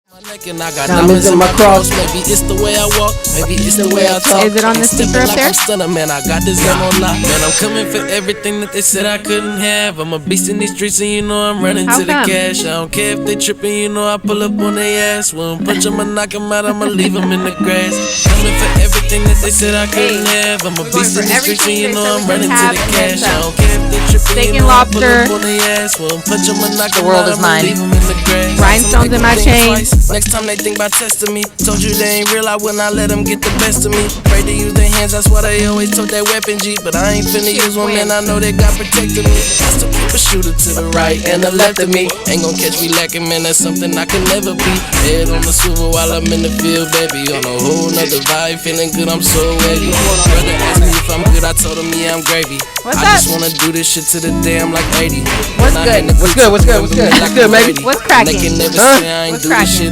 My neck and I got diamonds in my cross. Maybe it's the way I walk, maybe it's the way I talk. Is it on the speaker up there? Stunner, man, I got this game on lock. Man, I'm coming for everything that they said I couldn't have. I'm a beast in these streets and you know I'm running to the cash. I don't care if they tripping, you know I pull up on their ass. When I punch them, I knock them out, I'ma leave them in the grass. Coming for everything that they said I couldn't have. I'm a beast in these streets and you know I'm running to the cash. I don't care if they tripping, you know I pull up on their ass. When I punch them, I knock them out, I'ma leave them in the grass. Rhinestones in my chain. Next time they think about testing me, told you they ain't real, I will not let them get the best of me. Afraid to use their hands, that's why they always told that weapon G. But I ain't finna use one, man, I know they got protected me. I still keep a shooter to the right and the left of me. Ain't gon' catch me lacking, man, that's something I can never be. Head on the swivel while I'm in the field, baby. On a whole nother vibe, feeling good, I'm so ready. Brother asked me if I'm good, I told him, yeah, I'm gravy. What's I up? just wanna do this shit to the day I'm like 80. What's good? What's good, baby? What's cracking? What's cracking?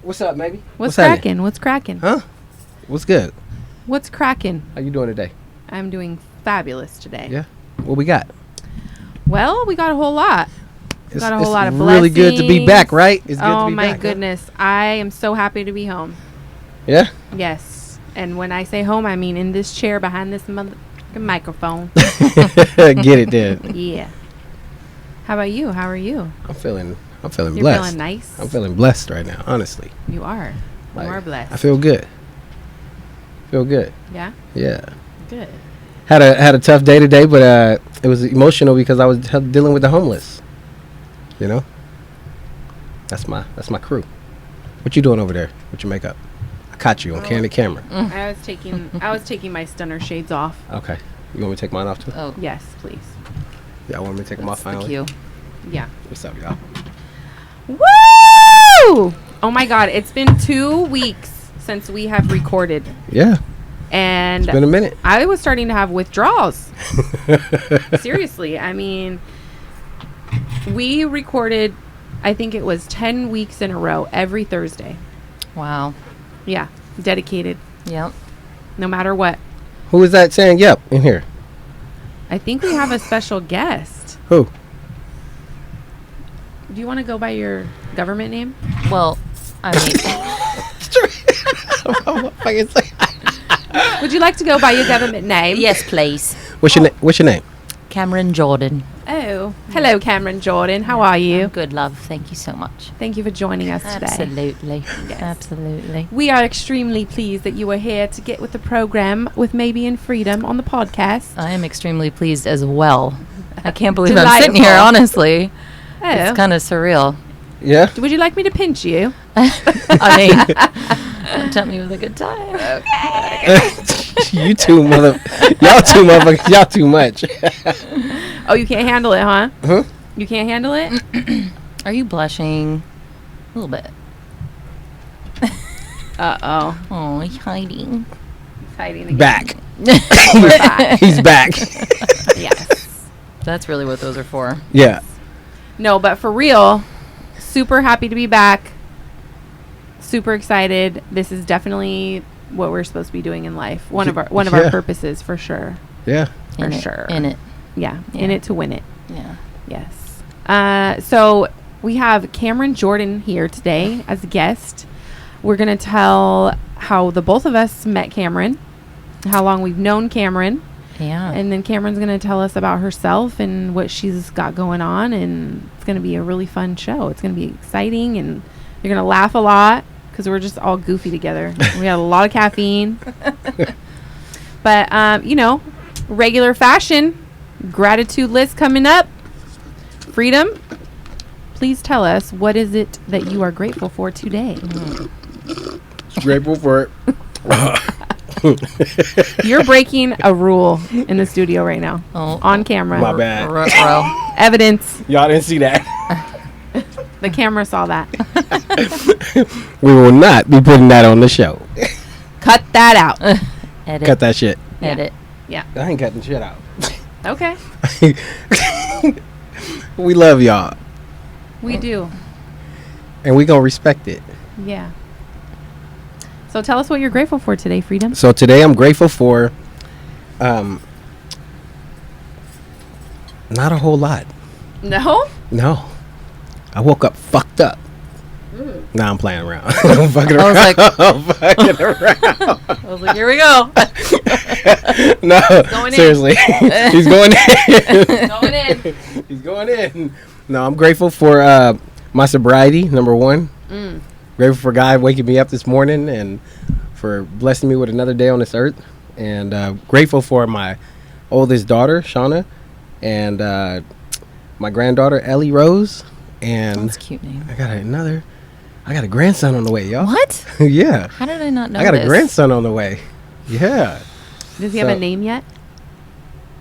What's up, baby? What's cracking? What's cracking? Huh? What's good? What's cracking? How you doing today? I'm doing fabulous today. Yeah. What we got? Well, we got a whole lot. We got a whole lot of blessings. Really good to be back, right? It's good to Oh be my back, goodness. I am so happy to be home. Yeah? Yes. And when I say home, I mean in this chair behind this motherfucking microphone. Get it there. Yeah. How about you? How are you? I'm feeling You're blessed. feeling nice? I'm feeling blessed right now, honestly. You are. You are blessed. I feel good. Feel good. Yeah? Yeah. Good. Had a tough day today, but it was emotional because I was dealing with the homeless. You know? That's my crew. What you doing over there with your makeup? I caught you on candid camera. I was taking my stunner shades off. Okay. You want me to take mine off too? Oh, Yes, please. Yeah, I want me to take them off that's the finally. cue. Yeah. What's up, y'all? Woo! Oh my God, it's been 2 weeks since we have recorded, Yeah. and It's been a minute. I was starting to have withdrawals. Seriously, I mean, we recorded, I think it was 10 weeks in a row every Thursday. Wow. Yeah, dedicated, Yep. no matter what. Who is that saying yep in here? I think we have a special guest. Who? Do you want to go by your government name? Well, I mean, Would you like to go by your government name? yes, please. What's your name? Cameron Jordan. Oh, hello, Cameron Jordan. How are you? Good, love. Thank you so much. Thank you for joining us today. Absolutely. Yes. Absolutely. We are extremely pleased that you are here to get with the program with MAYBEE Freedom on the podcast. I am extremely pleased as well. I can't believe I'm sitting here, Delightful. honestly. Oh, It's kind of surreal. Yeah. would you like me to pinch you? I mean, tempt me with a good time. You two y'all two motherfuckers, y'all too much. Oh, you can't handle it, huh? Huh? You can't handle it? Are you blushing? A little bit. Uh-oh. Oh, he's hiding. He's hiding again. Back. We're back. He's back. Yes. That's really what those are for. Yeah. No, but for real, super happy to be back. Super excited. This is definitely what we're supposed to be doing in life. One of our Yeah. purposes, for sure. Yeah. For In it, sure. In it. Yeah, in Yeah. it to win it. Yeah. Yes. So we have Cameron Jordan here today as a guest. We're going to tell how the both of us met Cameron, how long we've known Cameron, Yeah. and then Cameron's going to tell us about herself and what she's got going on, and it's going to be a really fun show. It's going to be exciting, and you're going to laugh a lot because we're just all goofy together. We had a lot of caffeine. But, regular fashion, gratitude list coming up. Freedom, please tell us, what is it that you are grateful for today? Grateful for it. You're breaking a rule in the studio right now. Oh. On camera. My bad. Ruh-roh. Evidence. Y'all didn't see that. The camera saw that. We will not be putting that on the show. Cut that out. Edit. Cut that shit. Edit. Yeah. I ain't cutting shit out. Okay. We love y'all. We do. And we gonna respect it. Yeah. So tell us what you're grateful for today, Freedom. So today I'm grateful for not a whole lot. No? No. I woke up fucked up. Nah, I'm playing around. I'm fucking I around. was like, I'm fucking around. I was like, here we go. No, Going in. seriously. He's going in. Going in. He's going in. No, I'm grateful for my sobriety, number one. Grateful for God waking me up this morning and for blessing me with another day on this earth. And grateful for my oldest daughter, Shauna, and my granddaughter, Ellie Rose. And That's a cute name. I got a grandson on the way, y'all. What? Yeah. How did I not know I got this? a grandson on the way. Yeah. Does he have a name yet?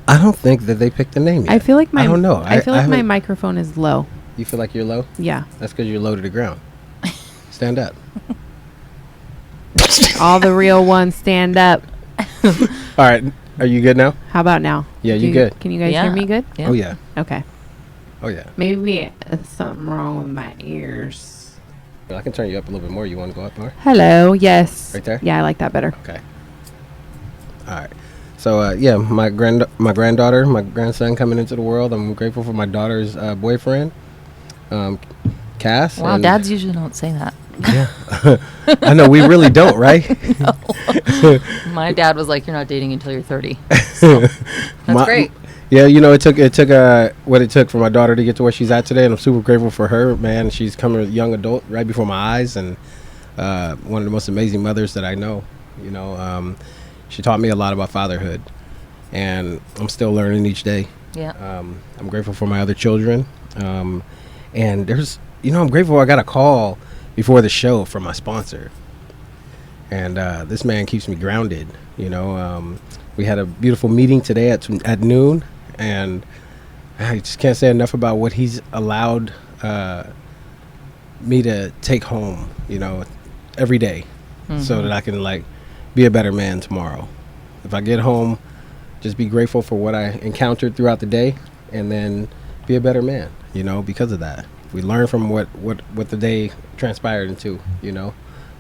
I don't think that they picked a name yet. I feel like my I don't know. I feel like my haven't- microphone is low. You feel like you're low? Yeah. That's because you're low to the ground. Stand up. All the real ones stand up. All right. Are you good now? How about now? Yeah, you good. Can you guys Yeah. hear me good? Yeah. Oh, yeah. Okay. Oh, yeah. Maybe there's something wrong with my ears. Well, I can turn you up a little bit more. You want to go up more? Hello. Yes. Right there? Yeah, I like that better. Okay. All right. So, yeah, my granddaughter, my grandson coming into the world. I'm grateful for my daughter's boyfriend, Cass. Wow, and- dads usually don't say that. Yeah. I know. We really don't, right? My dad was like, "You're not dating until you're 30." So, that's great. Yeah, you know, it took what it took for my daughter to get to where she's at today, and I'm super grateful for her, man. She's coming a young adult right before my eyes, and one of the most amazing mothers that I know. You know, she taught me a lot about fatherhood, and I'm still learning each day. Yeah. I'm grateful for my other children, and there's, you know, I'm grateful I got a call before the show from my sponsor, and this man keeps me grounded. You know, we had a beautiful meeting today at noon, and I just can't say enough about what he's allowed me to take home, you know, every day, so that I can like be a better man tomorrow. If I get home, just be grateful for what I encountered throughout the day, and then be a better man, you know, because of that. We learn from what the day transpired into, you know.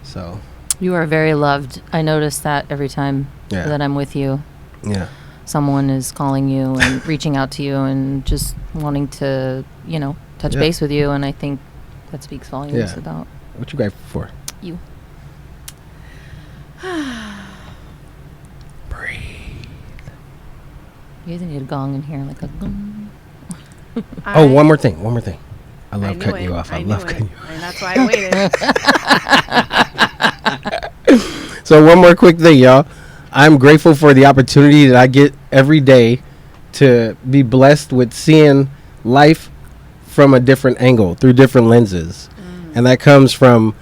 So You are very loved. I notice that every time Yeah. that I'm with you. yeah. Someone is calling you and reaching out to you and just wanting to, you know, touch Yeah. base with you. And I think that speaks volumes Yeah. about What you grateful for? you. Breathe. You guys need a gong in here, like a gong. Oh, one more thing. I love knew cutting it. you off. I knew love it. cutting you off. And that's why I waited. So one more quick thing, y'all. I'm grateful for the opportunity that I get every day to be blessed with seeing life from a different angle, through different lenses. And that comes from,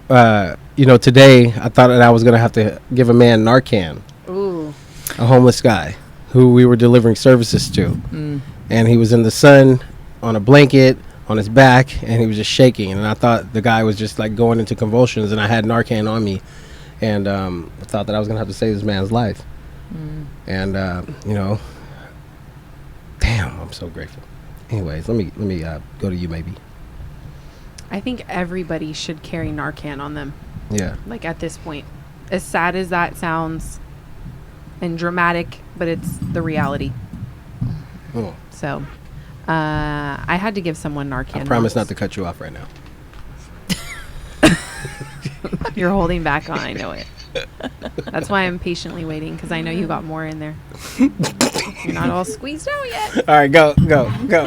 you know, today I thought that I was going to have to give a man Narcan, Ooh. a homeless guy who we were delivering services to. And he was in the sun on a blanket on his back, and he was just shaking. And I thought the guy was just like going into convulsions, and I had Narcan on me. And I thought that I was going to have to save this man's life. And, you know, damn, I'm so grateful. Anyways, let me go to you, maybe. I think everybody should carry Narcan on them. Yeah. Like at this point, as sad as that sounds and dramatic, but it's the reality. Oh, So I had to give someone Narcan. I promise not once. to cut you off right now. You're holding back on. I know it. That's why I'm patiently waiting, because I know you got more in there. You're not all squeezed out yet. All right, go.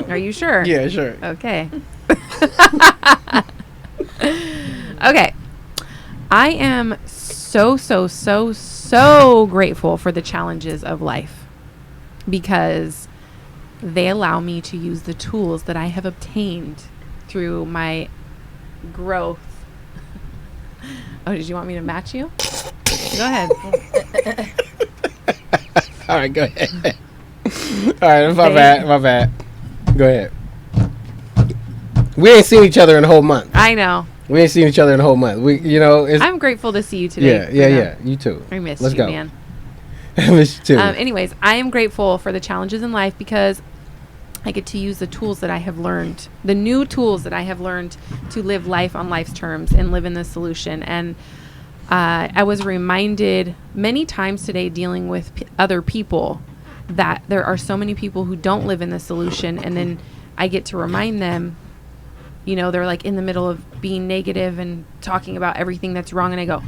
Are you sure? Yeah, sure. Okay. Okay. I am so grateful for the challenges of life, because they allow me to use the tools that I have obtained through my growth. Oh, did you want me to match you? Go ahead. All right, go ahead. All right, my bad. Go ahead. We ain't seen each other in a whole month. I know. We ain't seen each other in a whole month. We, you know, it's, I'm grateful to see you today. yeah. You too. I miss Let's you, go. man. I miss you too. Anyways, I am grateful for the challenges in life, because I get to use the tools that I have learned, the new tools that I have learned to live life on life's terms and live in the solution. And I was reminded many times today, dealing with other people, that there are so many people who don't live in the solution. And then I get to remind them, you know, they're like in the middle of being negative and talking about everything that's wrong. And I go,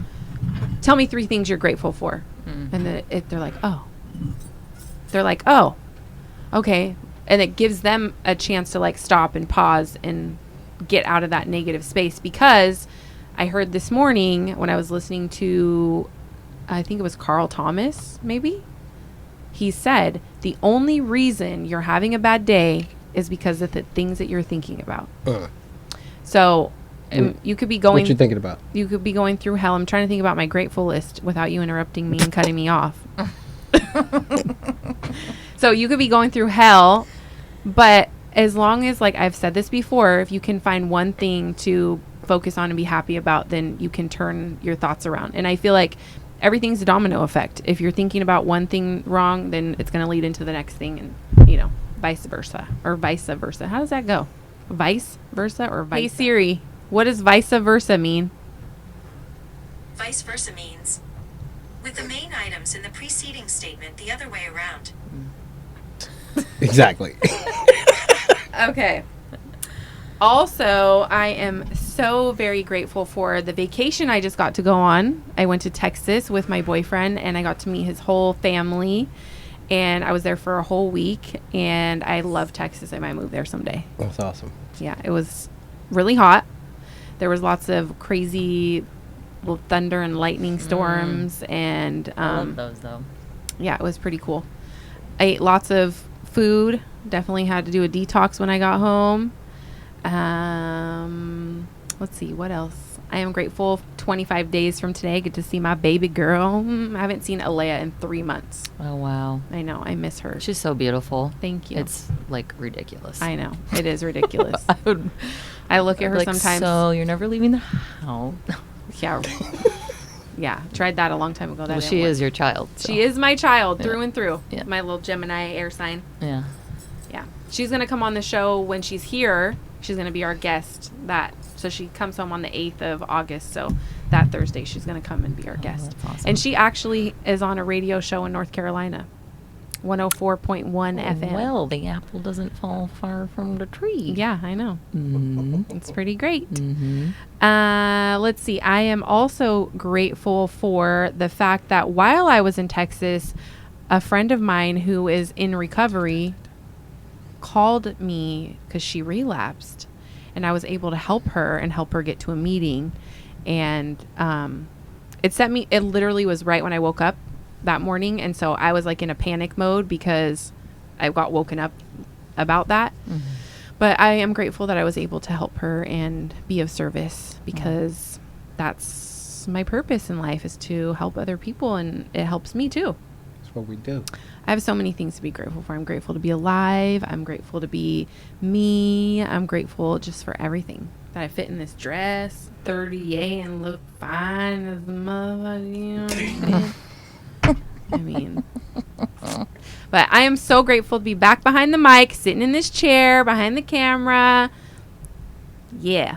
tell me 3 things you're grateful for. And they're like, oh. They're like, oh, okay. And it gives them a chance to like stop and pause and get out of that negative space. Because I heard this morning when I was listening to, I think it was Carl Thomas, maybe. He said, the only reason you're having a bad day is because of the things that you're thinking about. So you could be going... What you thinking about? You could be going through hell. I'm trying to think about my grateful list without you interrupting me and cutting me off. So you could be going through hell, but as long as, like I've said this before, if you can find one thing to focus on and be happy about, then you can turn your thoughts around. And I feel like everything's a domino effect. If you're thinking about one thing wrong, then it's going to lead into the next thing, and, you know, vice versa. Or vice versa. How does that go? Vice versa or vice? Hey Siri, what does vice versa mean? Vice versa means, with the main items in the preceding statement the other way around. Exactly. Okay. Also, I am so very grateful for the vacation I just got to go on. I went to Texas with my boyfriend, and I got to meet his whole family. And I was there for a whole week, and I love Texas. I might move there someday. That's awesome. Yeah, it was really hot. There was lots of crazy thunder and lightning storms, and I love those though. Yeah, it was pretty cool. I ate lots of food. Definitely had to do a detox when I got home. Let's see, what else? I am grateful 25 days from today. I get to see my baby girl. I haven't seen Alea in 3 months. Oh, wow. I know. I miss her. She's so beautiful. Thank you. It's like ridiculous. I know. It is ridiculous. I look at her like, sometimes. So you're never leaving the house. Yeah. Yeah. Tried that a long time ago. Well, she is your child. So. She is my child through Yeah. and through. Yeah. My little Gemini air sign. Yeah. Yeah. She's going to come on the show when she's here. She's going to be our guest. So she comes home on the 8th of August. So that Thursday, she's going to come and be our guest. That's awesome. And she actually is on a radio show in North Carolina. 104.1 FM. Well, the apple doesn't fall far from the tree. Yeah, I know. Mm-hmm. It's pretty great. Mm-hmm. Let's see. I am also grateful for the fact that while I was in Texas, a friend of mine who is in recovery called me because she relapsed, and I was able to help her get to a meeting. And it literally was right when I woke up that morning. And so I was like in a panic mode because I got woken up about that. Mm-hmm. But I am grateful that I was able to help her and be of service, because that's my purpose in life, is to help other people, and it helps me too. That's what we do. I have so many things to be grateful for. I'm grateful to be alive. I'm grateful to be me. I'm grateful just for everything. That I fit in this dress, 38, and look fine as a motherfucker. You know what I'm saying? I mean, but I am so grateful to be back behind the mic, sitting in this chair, behind the camera. Yeah.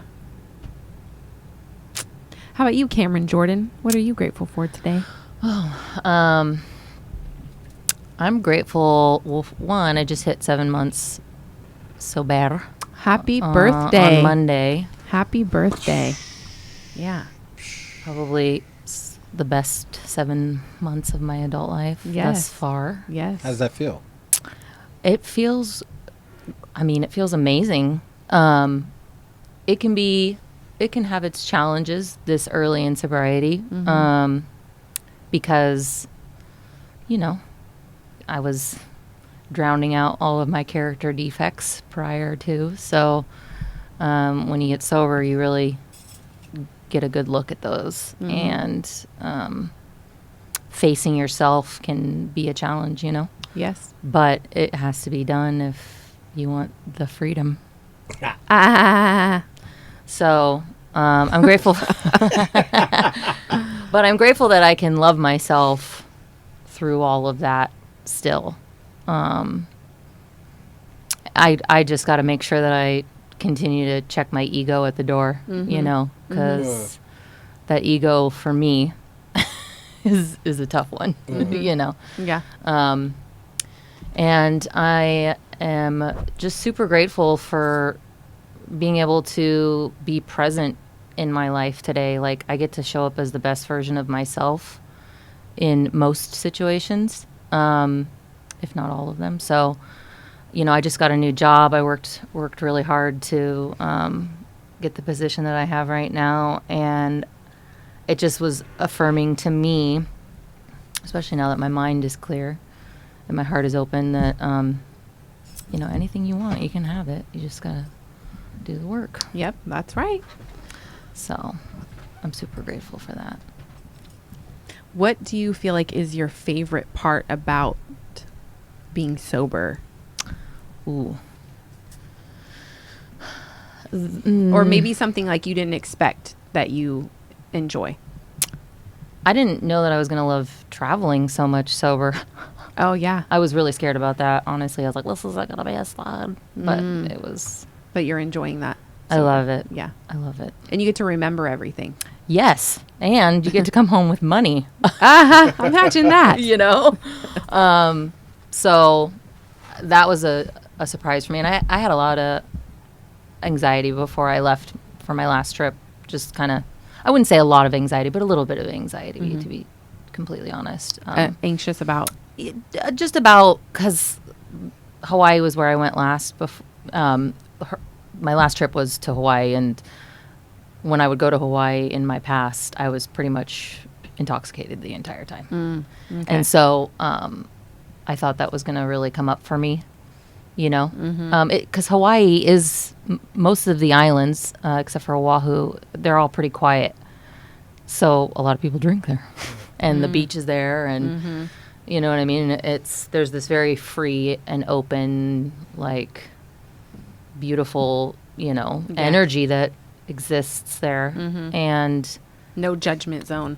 How about you, Cameron Jordan? What are you grateful for today? Oh, I'm grateful. Well, one, I just hit 7 months sober. Happy birthday. On Monday. Happy birthday. Yeah. Probably the best 7 months of my adult life thus far. Yes. How does that feel? It feels amazing. It can have its challenges this early in sobriety. Mm-hmm. Because, I was drowning out all of my character defects prior to. So when you get sober, you really get a good look at those. Mm-hmm. And facing yourself can be a challenge, Yes. But it has to be done if you want the freedom. So I'm grateful. But I'm grateful that I can love myself through all of that still. I just got to make sure that I continue to check my ego at the door, because that ego for me is a tough one, Yeah. And I am just super grateful for being able to be present in my life today. Like, I get to show up as the best version of myself in most situations, if not all of them. So, you know, I just got a new job. I worked really hard to get the position that I have right now, and it just was affirming to me, especially now that my mind is clear and my heart is open, that you know, anything you want, you can have it. You just gotta do the work. Yep, that's right. So I'm super grateful for that. What do you feel like is your favorite part about being sober? Ooh. Or maybe something like you didn't expect that you enjoy. I didn't know that I was going to love traveling so much sober. Oh, yeah. I was really scared about that. Honestly, I was like, this is not going to be a slide. But it was. But you're enjoying that. I love it. Yeah. I love it. And you get to remember everything. Yes. And you get to come home with money. Imagine that. You know? So that was a surprise for me. And I had a lot of anxiety before I left for my last trip. Just kind of, I wouldn't say a lot of anxiety, but a little bit of anxiety, to be completely honest. Anxious about? Just about, because Hawaii was where I went last. My last trip was to Hawaii, and when I would go to Hawaii in my past, I was pretty much intoxicated the entire time. Okay. And so I thought that was going to really come up for me, you know, because Hawaii is, most of the islands, except for Oahu, they're all pretty quiet. So a lot of people drink there, and the beach is there, and you know what I mean? There's this very free and open, like, beautiful, you know, energy that exists there. And no judgment zone.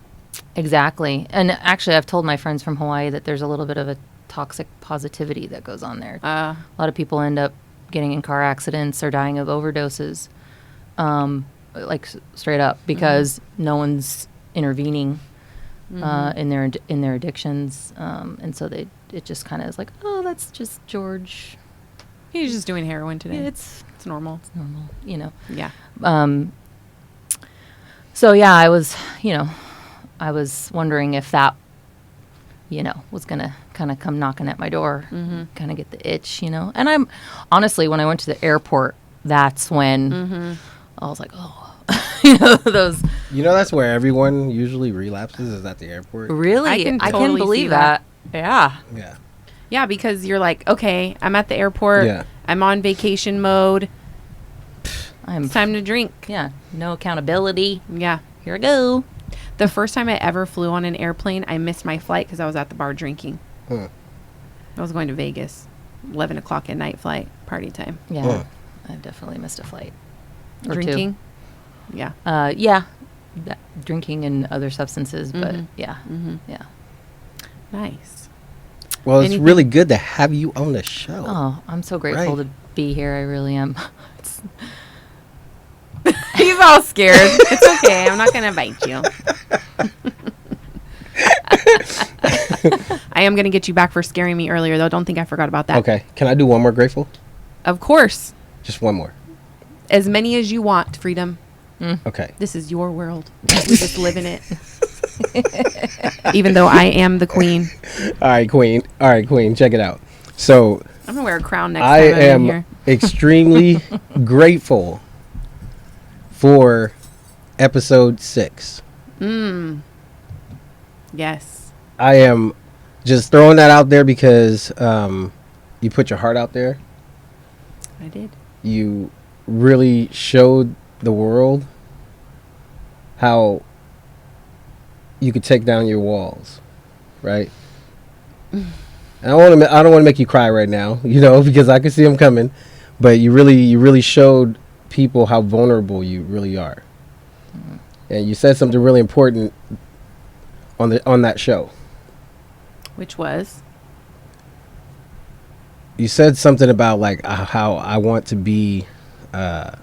Exactly. And actually, I've told my friends from Hawaii that there's a little bit of a toxic positivity that goes on there. A lot of people end up getting in car accidents or dying of overdoses, like straight up, because no one's intervening in their addictions, and so it just kind of is like, oh, that's just George. He's just doing heroin today. Yeah, it's normal. It's normal, you know. Yeah. So yeah, I was wondering if that, you know, was gonna kind of come knocking at my door, kind of get the itch, you know. And I'm honestly, when I went to the airport, that's when I was like, oh, you know, those. You know, that's where everyone usually relapses, is at the airport. Really, I can I totally can see believe that. Yeah. Yeah. Yeah, because you're like, okay, I'm at the airport. Yeah. I'm on vacation mode. I'm It's time to drink. Yeah, no accountability. Yeah. Here I go. The first time I ever flew on an airplane, I missed my flight because I was at the bar drinking. I was going to Vegas. 11 o'clock at night flight, party time. Yeah, I definitely missed a flight. Or Drinking? Yeah. Yeah, drinking and other substances, but yeah. Nice. Well, it's Anything- really good to have you on the show. Oh, I'm so grateful Right. to be here. I really am. He's all scared. It's okay. I'm not going to bite you. I am going to get you back for scaring me earlier, though. Don't think I forgot about that. Okay. Can I do one more grateful? Of course. Just one more. As many as you want, Freedom. Okay. This is your world. We just live in it. Even though I am the queen. All right, Queen. Check it out. So I'm going to wear a crown next I time I'm in am here. extremely grateful for episode 6. Yes. I am just throwing that out there because you put your heart out there. I did. You really showed the world how you could take down your walls, right? And I don't want to make you cry right now, you know, because I can see them coming. But you really showed people how vulnerable you really are, and you said something really important on that show. Which was? You said something about like how I want to be that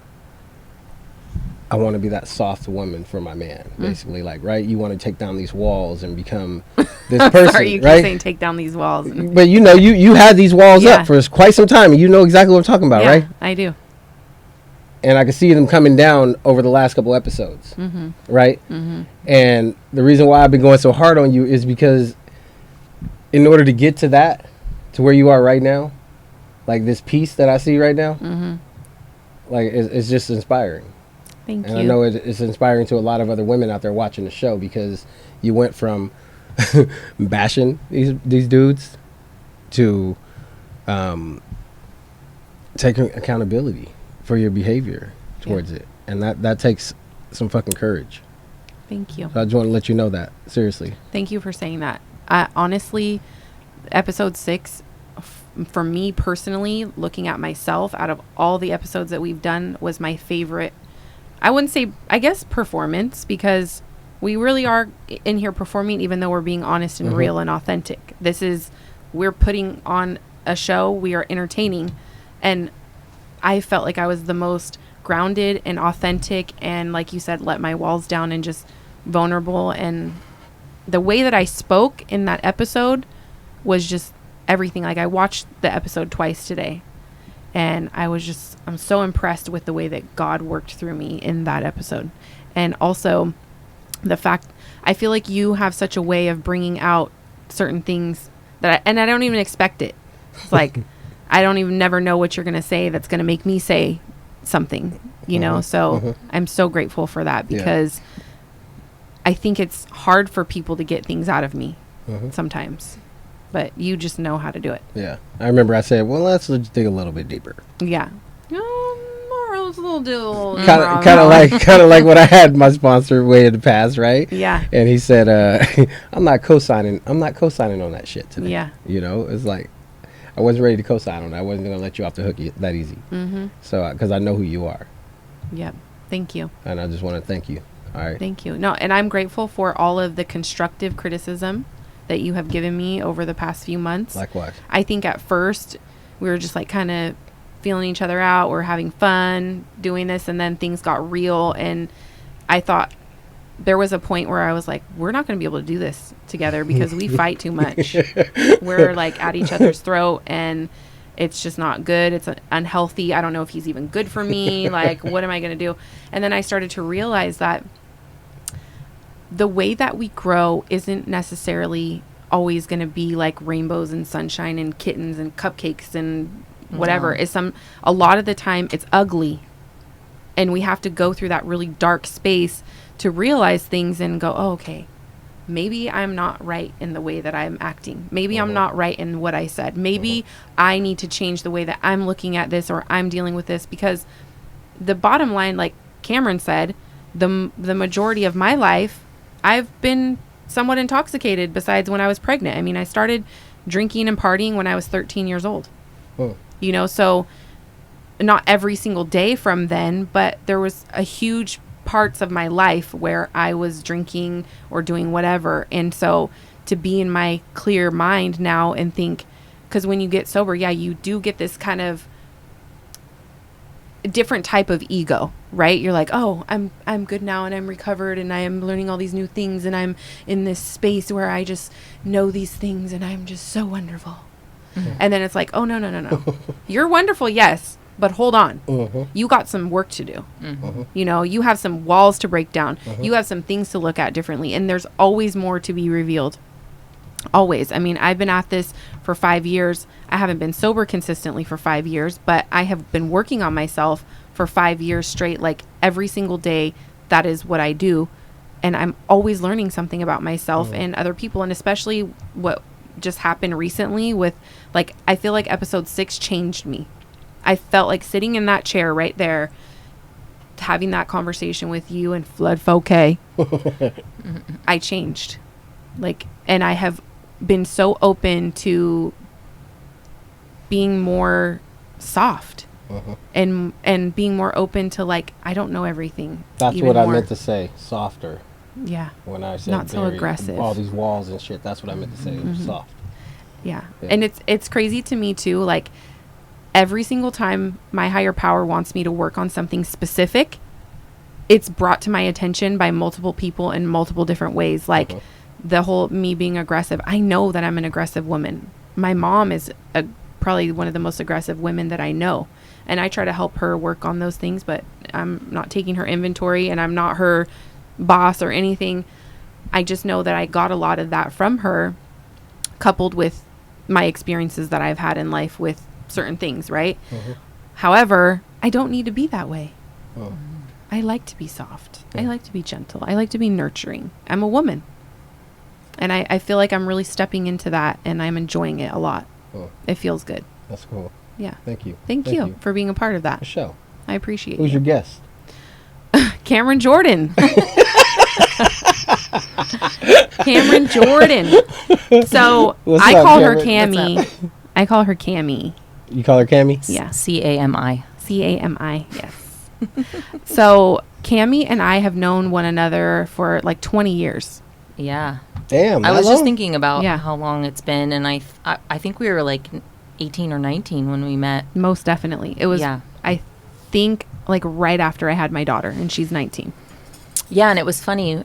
soft woman for my man, basically, like, right? You want to take down these walls and become this person, Sorry, you keep right? saying take down these walls. But you know, you had these walls Yeah. up for quite some time, and you know exactly what I'm talking about, Yeah, right? I do. and I can see them coming down over the last couple episodes, right? And the reason why I've been going so hard on you is because in order to get to that, to where you are right now, like this piece that I see right now, like it's just inspiring. Thank you. And I know it's inspiring to a lot of other women out there watching the show, because you went from bashing these dudes to taking accountability for your behavior towards it, and that takes some fucking courage. Thank you. So I just want to let you know that, seriously. Thank you for saying that. Honestly, episode 6, for me personally, looking at myself, out of all the episodes that we've done, was my favorite. I wouldn't say, I guess, performance, because we really are in here performing, even though we're being honest and real and authentic. We're putting on a show, we are entertaining, and I felt like I was the most grounded and authentic, and like you said, let my walls down and just vulnerable. And the way that I spoke in that episode was just everything. Like, I watched the episode twice today, and I'm so impressed with the way that God worked through me in that episode. And also the fact, I feel like you have such a way of bringing out certain things that I don't even expect it. It's like, I don't even never know what you're going to say that's going to make me say something, you know? So I'm so grateful for that, because I think it's hard for people to get things out of me sometimes, but you just know how to do it. Yeah. I remember I said, well, let's dig a little bit deeper. Yeah. Morals, little Kind of like what I had my sponsor way in the past, right? Yeah. And he said, I'm not co-signing on that shit today. Yeah. You know, it's like, I wasn't ready to co-sign on it. I wasn't going to let you off the hook that easy. So, because I know who you are. Yep. Thank you. And I just want to thank you. All right. Thank you. No, and I'm grateful for all of the constructive criticism that you have given me over the past few months. Likewise. I think at first we were just like kind of feeling each other out. We're having fun doing this, and then things got real, and I thought there was a point where I was like, we're not going to be able to do this together because we fight too much. We're like at each other's throat, and it's just not good. It's unhealthy. I don't know if he's even good for me. Like, what am I going to do? And then I started to realize that the way that we grow isn't necessarily always going to be like rainbows and sunshine and kittens and cupcakes and whatever. A lot of the time it's ugly, and we have to go through that really dark space to realize things and go, oh, okay, maybe I'm not right in the way that I'm acting. Maybe I'm not right in what I said. Maybe I need to change the way that I'm looking at this, or I'm dealing with this, because the bottom line, like Cameron said, the majority of my life, I've been somewhat intoxicated, besides when I was pregnant. I mean, I started drinking and partying when I was 13 years old. You know, so not every single day from then, but there was a huge parts of my life where I was drinking or doing whatever. And so to be in my clear mind now and think, because when you get sober, you do get this kind of different type of ego, right? You're like, oh, I'm good now, and I'm recovered, and I am learning all these new things, and I'm in this space where I just know these things, and I'm just so wonderful. And then it's like, oh, no. You're wonderful, yes, but hold on. You got some work to do. You know, you have some walls to break down. You have some things to look at differently, and there's always more to be revealed. Always. I mean, I've been at this for 5 years. I haven't been sober consistently for 5 years, but I have been working on myself for 5 years straight. Like, every single day, that is what I do. And I'm always learning something about myself and other people, and especially what just happened recently with, like, I feel like episode 6 changed me. I felt like sitting in that chair right there, having that conversation with you and Flood Fouquet, I changed. Like, and I have been so open to being more soft and being more open to, like, I don't know everything. That's what I meant to say, softer. Yeah. When I said not so aggressive. All these walls and shit, that's what I meant to say. It was soft. Yeah. And it's crazy to me too. Like, every single time my higher power wants me to work on something specific, it's brought to my attention by multiple people in multiple different ways. Like, the whole me being aggressive. I know that I'm an aggressive woman. My mom is probably one of the most aggressive women that I know. And I try to help her work on those things, but I'm not taking her inventory, and I'm not her boss or anything. I just know that I got a lot of that from her, coupled with my experiences that I've had in life with certain things, right? However, I don't need to be that way. I like to be soft. I like to be gentle. I like to be nurturing. I'm a woman. And I feel like I'm really stepping into that, and I'm enjoying it a lot. It feels good. That's cool. Yeah. Thank you. Thank you for being a part of that. For sure. I appreciate Who's you. your guest? Cameron Jordan. Cameron Jordan. So What's I up, call her Cameron? Cammy. I call her Cammy. You call her Cammy? Yeah. CAMI. CAMI. Yes. So Cammy and I have known one another for like 20 years. Yeah. Damn. I that was long? just thinking about Yeah. how long it's been, and I think we were like 18 or 19 when we met. Most definitely. It was, Yeah. I think, like right after I had my daughter, and she's 19. Yeah, and it was funny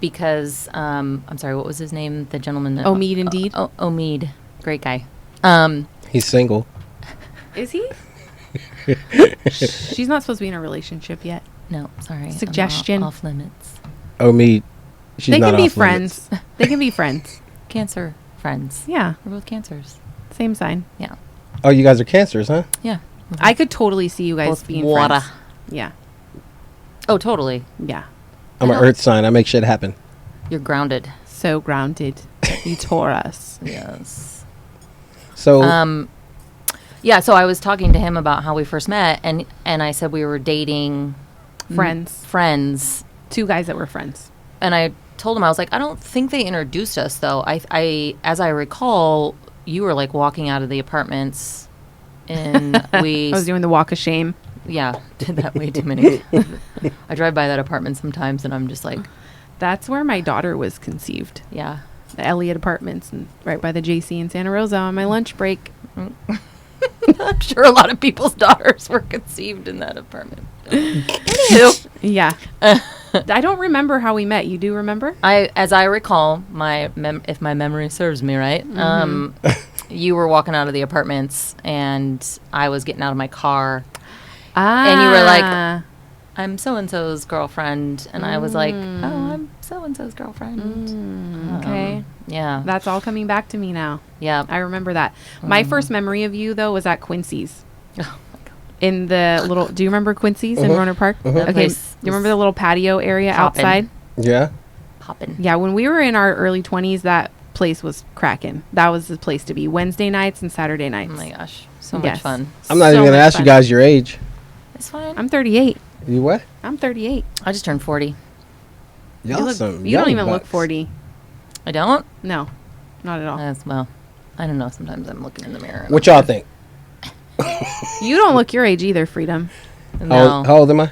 because I'm sorry, what was his name? The gentleman that OMID, indeed. OMID, great guy. He's single. Is he? She's not supposed to be in a relationship yet. No, sorry, I'm Suggestion. off limits. Oh, me. She's They not can be off limits. friends. They can be friends. Cancer friends. Yeah. We're both cancers. Same sign. Yeah, Oh, you guys are cancers, huh? yeah. I could totally see you guys Both being water. friends. Yeah. Oh, totally. Yeah. I'm an earth sign. I make shit happen. You're grounded. So grounded. You tore us. Yes. So, Yeah, so I was talking to him about how we first met, and I said we were dating friends. Two guys that were friends. And I told him, I was like, I don't think they introduced us, though. I as I recall, you were like walking out of the apartments, and we I was doing the walk of shame. yeah, did that way too many. I drive by that apartment sometimes, and I'm just like, That's where my daughter was conceived. yeah. The Elliott Apartments, and right by the JC in Santa Rosa on my lunch break. I'm sure a lot of people's daughters were conceived in that apartment. Anywho. Yeah. I don't remember how we met. You do remember? As I recall, if my memory serves me right, you were walking out of the apartments, and I was getting out of my car, and you were like, I'm so-and-so's girlfriend, and I was like, oh, I'm so-and-so's girlfriend. Okay. Yeah. That's all coming back to me now. Yeah. I remember that. My first memory of you, though, was at Quincys. Oh, my God. In the little, do you remember Quincys in Roner Park? That Okay. Do place you remember the little patio area poppin'. outside? yeah. Poppin'. Yeah, when we were in our early 20s, that place was cracking. That was the place to be. Wednesday nights and Saturday nights. Oh, my gosh. So Yes. much fun. I'm not So even going to much ask you fun. guys your age. It's fine. I'm 38. You what? I'm 38. I just turned 40. Y'all You, some you don't young even look bucks. 40. I don't? No, not at all. Well, I don't know. Sometimes I'm looking in the mirror. and What y'all think? You don't look your age either, Freedom. I'm- How, No. how old am I?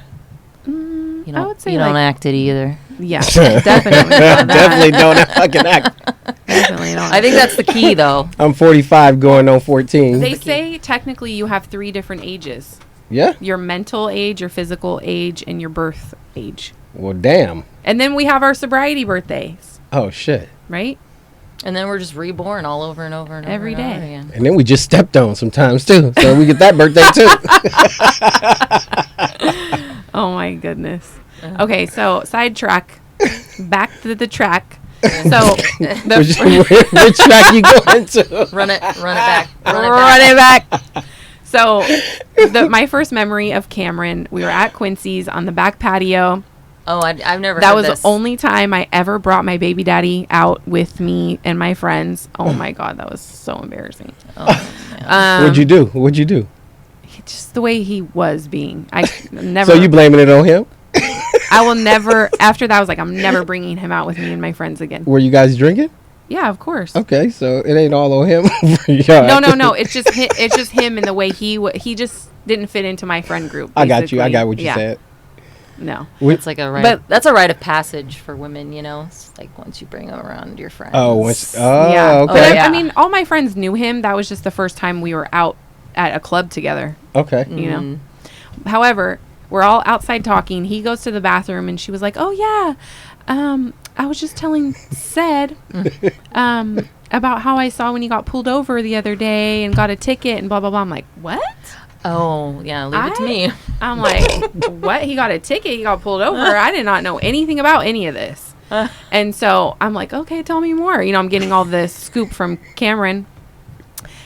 You I don't, would say you don't like- act it either. Yeah, definitely. not that. Definitely don't fucking act. Definitely don't. I think that's the key, though. I'm 45 going on 14. They say technically you have 3 different ages. yeah? Your mental age, your physical age, and your birth age. Well, damn. And then we have our sobriety birthdays, Oh, shit. right? And then we're just reborn all over and over and over Every and over day. again. And then we just stepped on sometimes, too. So we get that birthday, too. Oh my goodness. Okay, so sidetrack. Back to the track. So Which track you going to? Run it back. run it back. So my first memory of Cameron, we were at Quincys on the back patio. Oh, I've never That heard was this. the only time I ever brought my baby daddy out with me and my friends. Oh my God, that was so embarrassing. Oh, man. What'd you do? What'd you do? Just the way he was being. I never. So you blaming it on him? I will never. After that, I was like, I'm never bringing him out with me and my friends again. Were you guys drinking? Yeah, of course. Okay, so it ain't all on him. Yeah. No. It's just it's just him and the way he just didn't fit into my friend group. I got you. I basically. got what you Yeah. said. No. It's like a rite. But- That's a rite of passage for women, you know. It's like once you bring them around your friends. Oh, Yeah. okay. But yeah. I mean, all my friends knew him. That was just the first time we were out at a club together. Okay. You know. However, we're all outside talking. He goes to the bathroom, and she was like, "Oh yeah, I was just telling Sed, about how I saw when he got pulled over the other day and got a ticket and blah, blah, blah. I'm like, what? Oh, yeah, leave it to me. I'm like, what? He got a ticket. He got pulled over. I did not know anything about any of this. And so I'm like, okay, tell me more. You know, I'm getting all this scoop from Cameron.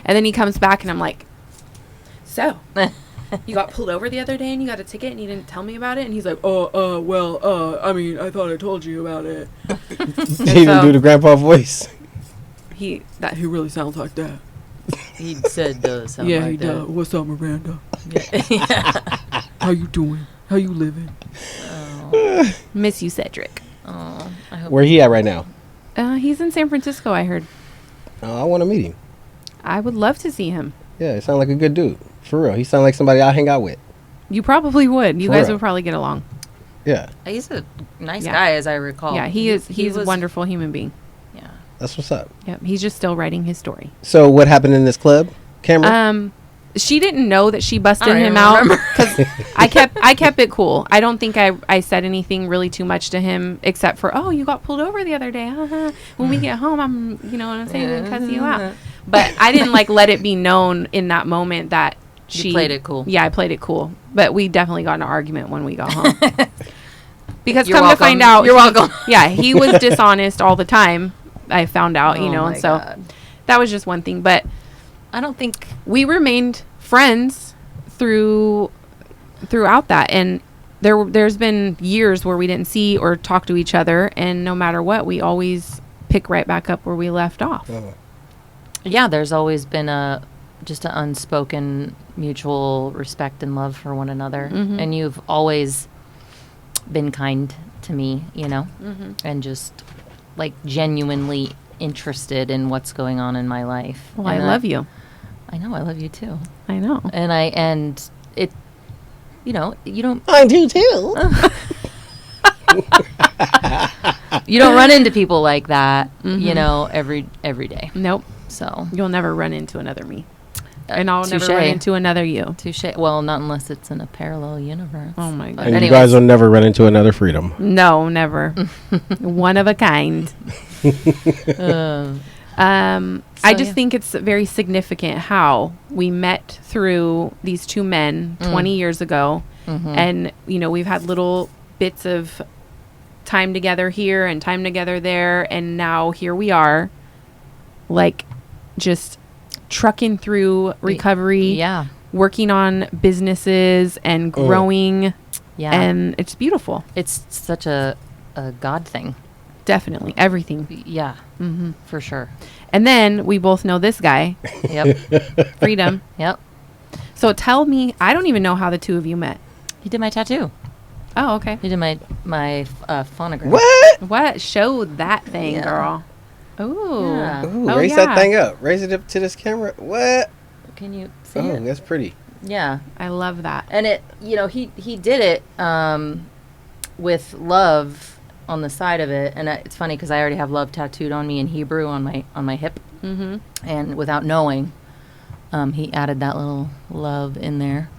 And then he comes back and I'm like, so you got pulled over the other day and you got a ticket and you didn't tell me about it? And he's like, well, I mean, I thought I told you about it. He didn't do the grandpa voice. He really sounds like that. He said does sound like that. Does. What's up, Miranda? Yeah. How you doing? How you living? Oh. Miss you, Cedric. Oh, I hope Where he at right now? He's in San Francisco, I heard. I want to meet him. I would love to see him. Yeah, he sounds like a good dude. For real. He sounds like somebody I'll hang out with. You probably would. You For guys real. would probably get along. Yeah. he's a nice Yeah. guy, as I recall. Yeah, he's a was- wonderful human being. Yeah. That's what's up. Yep, he's just still writing his story. So what happened in this club, Cameron? She didn't know that she busted I don't him even out remember. because I kept it cool. I don't think I said anything really too much to him except for, oh, you got pulled over the other day. When we get home, I'm, you know what I'm saying, gonna cuss you out. But I didn't let it be known in that moment that she played it cool. Yeah, I played it cool. But we definitely got in an argument when we got home. Because You're come welcome. to find out, You're welcome. Yeah, he was dishonest all the time. I found out, Oh and my so God. that was just one thing. But I don't think we remained friends throughout that, and there's been years where we didn't see or talk to each other, and no matter what, we always pick right back up where we left off. Yeah, there's always been just an unspoken mutual respect and love for one another. Mhm. And you've always been kind to me, you know, and just genuinely interested in what's going on in my life. Well, And I love you. I know, I love you too. I know. And it, you know, you don't I do too. you don't run into people like that, you know, every day. Nope. So You'll never run into another me. And I'll never touche. run into another you. touche. Well, not unless it's in a parallel universe. Oh my God. And Anyways. you guys will never run into another Freedom. No, never. One of a kind. I just yeah. think it's very significant how we met through these two men 20 years ago. And, you know, we've had little bits of time together here and time together there. And now here we are, just trucking through recovery, Yeah. working on businesses and growing. Yeah. And it's beautiful. It's such a God thing. Definitely. Everything. Yeah. For sure. And then we both know this guy, Yep. Freedom. Yep. So tell me, I don't even know how the two of you met. He did my tattoo. Oh, okay. He did my phonogram. What? What? Show that thing, Yeah. girl. Ooh. Yeah. Ooh, Oh, raise yeah. that thing up. Raise it up to this camera. What? Can you see Oh, it? that's pretty. Yeah. I love that. And it, you know, he did it with love on the side of it, and it's funny because I already have love tattooed on me in Hebrew on my hip, and without knowing, he added that little love in there.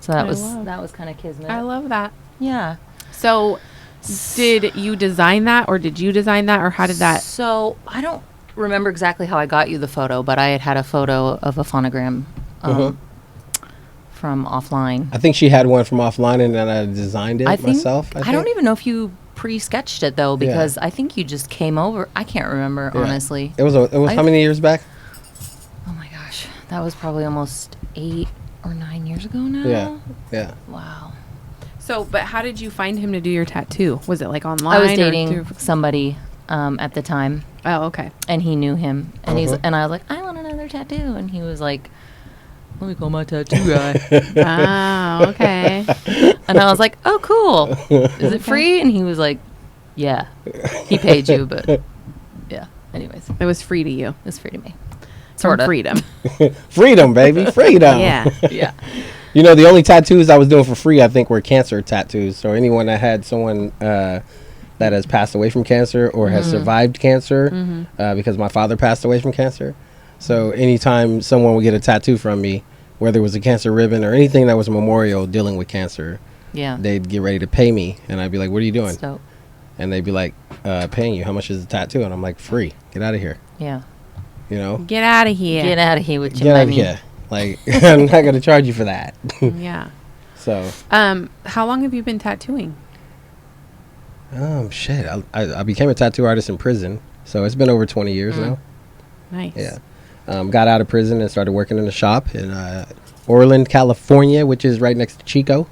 So that was kind of kismet. I love that. Yeah. So did you design that, or did you design that, or how did that? So I don't remember exactly how I got you the photo, but I had a photo of a phonogram from offline. I think she had one from offline, and then I designed it I think, myself. I don't even know if you pre-sketched it though, because Yeah. I think you just came over. I can't remember Yeah. honestly. It was how many years back? Oh my gosh, that was probably almost 8 or 9 years ago now. Yeah. Yeah. Wow. So, but how did you find him to do your tattoo? Was it online? I was or dating through- somebody at the time, Oh, okay. and he knew him, and and I was like, I want another tattoo, and he was like, let me call my tattoo guy. Oh, okay. And I was like, oh, cool. Is it free? And he was like, yeah. He paid you, but yeah. Anyways, It was free to you. it's free to me. From Sorta. Freedom. Freedom, baby. Freedom. Yeah. Yeah. You know, the only tattoos I was doing for free, I think, were cancer tattoos. So anyone that had someone that has passed away from cancer or has survived cancer, because my father passed away from cancer. So anytime someone would get a tattoo from me, whether it was a cancer ribbon or anything that was a memorial dealing with cancer, Yeah. they'd get ready to pay me. And I'd be like, what are you doing? That's dope. And they'd be like, paying you. How much is the tattoo? And I'm like, free. Get out of here. Yeah. You know, Get out of here. Get out of here with get your out of money. here. Like, I'm not gonna charge you for that. Yeah. So, How long have you been tattooing? shit. I became a tattoo artist in prison, so it's been over 20 years now. Nice. Yeah. Got out of prison and started working in a shop in Orland, California, which is right next to Chico.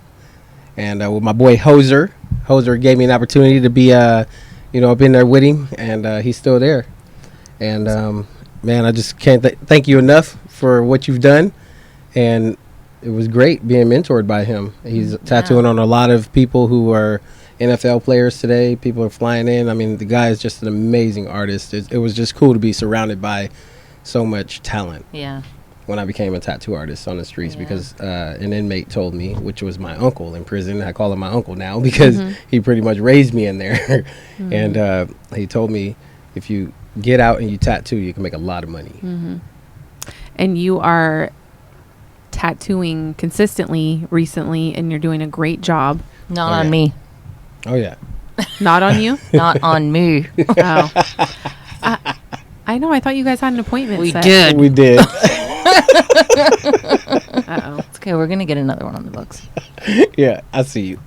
And with my boy Hoser. Hoser gave me an opportunity to be, up in there with him, and he's still there. And man, I just can't thank you enough for what you've done. And it was great being mentored by him. He's tattooing on a lot of people who are NFL players today. People are flying in. I mean, the guy is just an amazing artist. It was just cool to be surrounded by so much talent. Yeah. When I became a tattoo artist on the streets, because an inmate told me, which was my uncle in prison. I call him my uncle now because he pretty much raised me in there. And he told me, if you get out and you tattoo, you can make a lot of money. And you are tattooing consistently recently, and you're doing a great job. Not on me. Oh, yeah. Not on you? Not on me. Oh. I know. I thought you guys had an appointment We set. did. We did. Uh-oh. It's okay. We're going to get another one on the books. Yeah, I see you.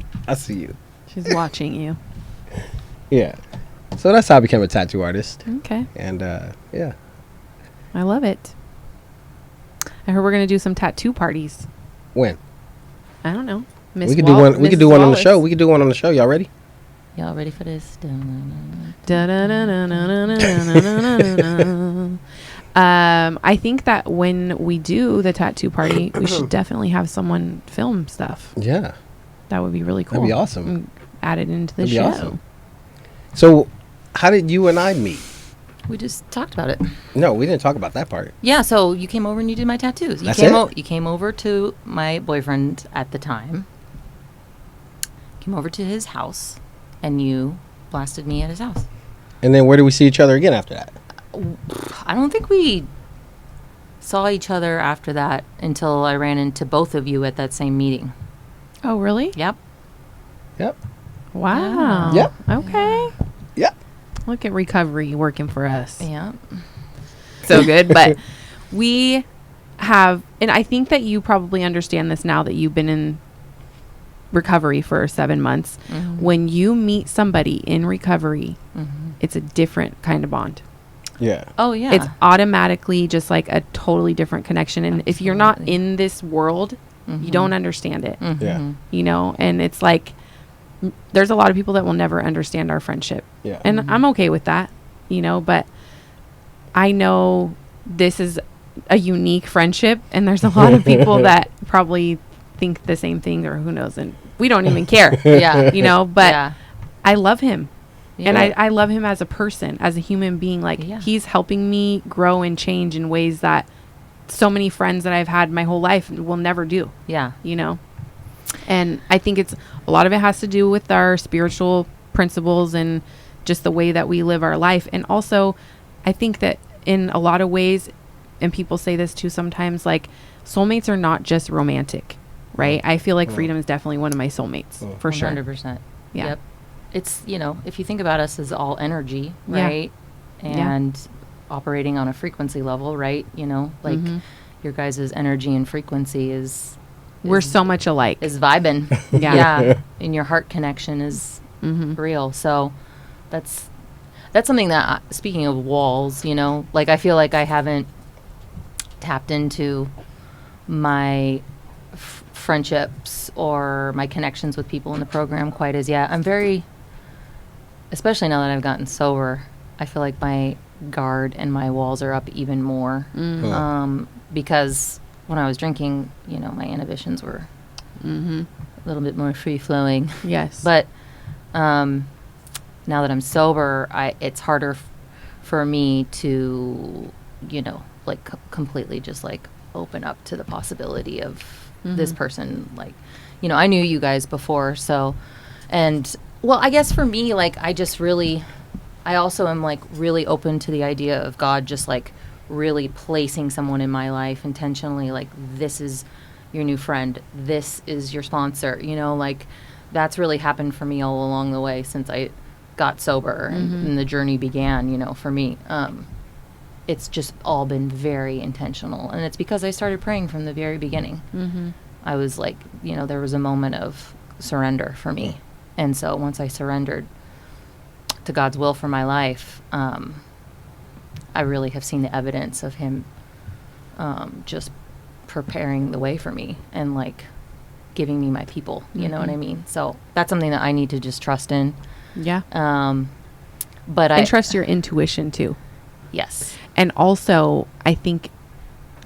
She's watching you. Yeah. So that's how I became a tattoo artist. Okay. And yeah. I love it. I heard we're going to do some tattoo parties. When? I don't know. We could do one. We could do one on the show. We could do one on the show. Y'all ready? Y'all ready for this? I think that when we do the tattoo party, we should definitely have someone film stuff. Yeah. That would be really cool. That'd be awesome. And add it into the That'd be show. awesome. So, how did you and I meet? We just talked about it. No, we didn't talk about that part. Yeah, so you came over and you did my tattoos. That's it? You came over to my boyfriend at the time. Came over to his house, and you blasted me at his house. And then where did we see each other again after that? I don't think we saw each other after that until I ran into both of you at that same meeting. Oh, really? Yep. Yep. Wow. Yep. Okay. Yep. Look at recovery working for us. Yeah. So good. But we have, and I think that you probably understand this now that you've been in recovery for 7 months. When you meet somebody in recovery, it's a different kind of bond. Yeah. Oh, yeah. It's automatically just like a totally different connection. And if you're not in this world, you don't understand it. Yeah. You know, and it's like there's a lot of people that will never understand our friendship. Yeah. And I'm okay with that, you know, but I know this is a unique friendship, and there's a lot of people that probably think the same thing, or who knows, and we don't even care. Yeah. You know, but Yeah. I love him. And Yeah. I love him as a person, as a human being. Like, he's helping me grow and change in ways that so many friends that I've had my whole life will never do. Yeah. You know? And I think it's a lot of it has to do with our spiritual principles and just the way that we live our life. And also, I think that in a lot of ways, and people say this too sometimes, like, soulmates are not just romantic, right? I feel like Freedom is definitely one of my soulmates, for sure. 100%. Yeah. Yep. It's, you know, if you think about us as all energy, Yeah. right? And operating on a frequency level, right? You know, like your guys' energy and frequency is We're so much alike. is vibing. Yeah. Yeah. And your heart connection is real. So that's something that, speaking of walls, you know, like I feel like I haven't tapped into my friendships or my connections with people in the program quite as yet. I'm very, especially now that I've gotten sober, I feel like my guard and my walls are up even more. Because when I was drinking, you know, my inhibitions were a little bit more free flowing. Yes. But now that I'm sober, it's harder for me to, you know, like completely just like open up to the possibility of this person. Like, you know, I knew you guys before, so, and well, I guess for me, like, I also am like really open to the idea of God just like really placing someone in my life intentionally, like, this is your new friend, this is your sponsor, you know, like that's really happened for me all along the way since I got sober and the journey began, you know, for me. it's just all been very intentional. And it's because I started praying from the very beginning. Mm-hmm. I was like, you know, there was a moment of surrender for me. And so once I surrendered to God's will for my life, I really have seen the evidence of him just preparing the way for me and like giving me my people, you know what I mean? So that's something that I need to just trust in. Yeah. But And trust your intuition too. yes. And also, I think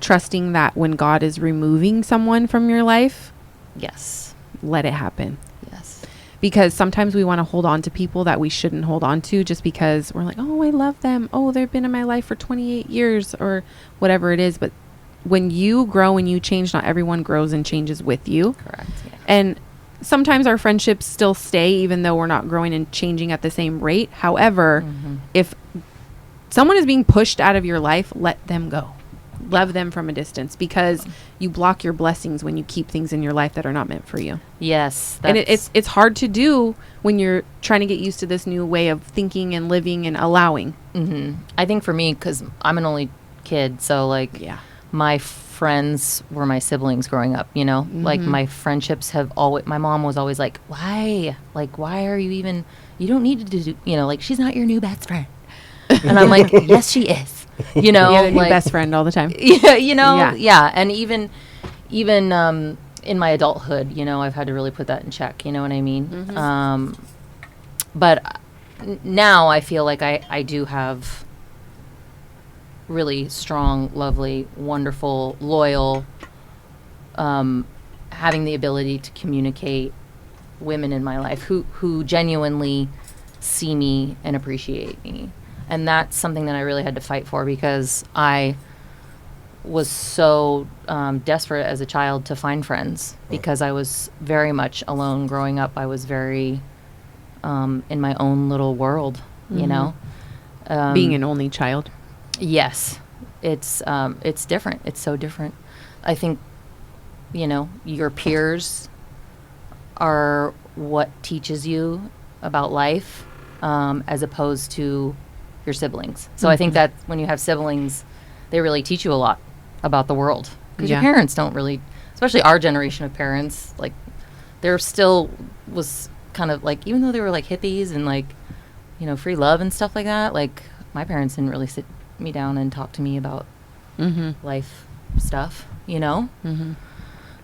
trusting that when God is removing someone from your life, Yes. let it happen. Yes. Because sometimes we want to hold on to people that we shouldn't hold on to just because we're like, oh, I love them. Oh, they've been in my life for 28 years or whatever it is. But when you grow and you change, not everyone grows and changes with you. Correct. Yeah. And sometimes our friendships still stay even though we're not growing and changing at the same rate. However, if someone is being pushed out of your life, let them go. Love them from a distance, because you block your blessings when you keep things in your life that are not meant for you. Yes. And it's hard to do when you're trying to get used to this new way of thinking and living and allowing. I think for me, because I'm an only kid, so like my friends were my siblings growing up, you know, like my friendships have always, my mom was always like, why are you even, you don't need to do, you know, like, she's not your new best friend. And I'm like, yes, she is, you know, You have a new like, best friend all the time. yeah, you know, Yeah. And even in my adulthood, you know, I've had to really put that in check, you know what I mean? But now I feel like I do have really strong, lovely, wonderful, loyal, having the ability to communicate women in my life who genuinely see me and appreciate me. And that's something that I really had to fight for, because I was so desperate as a child to find friends, because I was very much alone growing up. I was very in my own little world, you know. Being an only child. Yes, it's different. It's so different. I think, you know, your peers are what teaches you about life, as opposed to your siblings. So I think that when you have siblings, they really teach you a lot about the world, because your parents don't really, especially our generation of parents, like, there still was kind of like, even though they were like hippies and like, you know, free love and stuff like that, like, my parents didn't really sit me down and talk to me about life stuff, you know?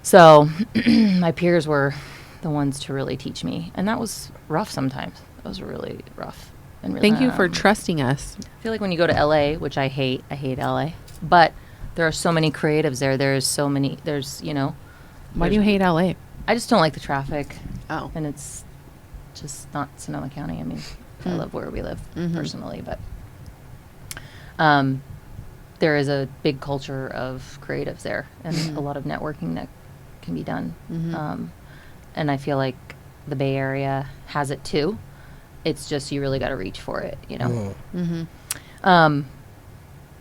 So my peers were the ones to really teach me, and that was rough sometimes. That was really rough. And really, Thank you for trusting us. I feel like when you go to LA, which I hate LA, but there are so many creatives there. There's, you know. Why do you hate LA? I just don't like the traffic. Oh. And it's just not Sonoma County. I mean, I love where we live personally, but there is a big culture of creatives there, and a lot of networking that can be done. And I feel like the Bay Area has it too. It's just, you really got to reach for it, you know.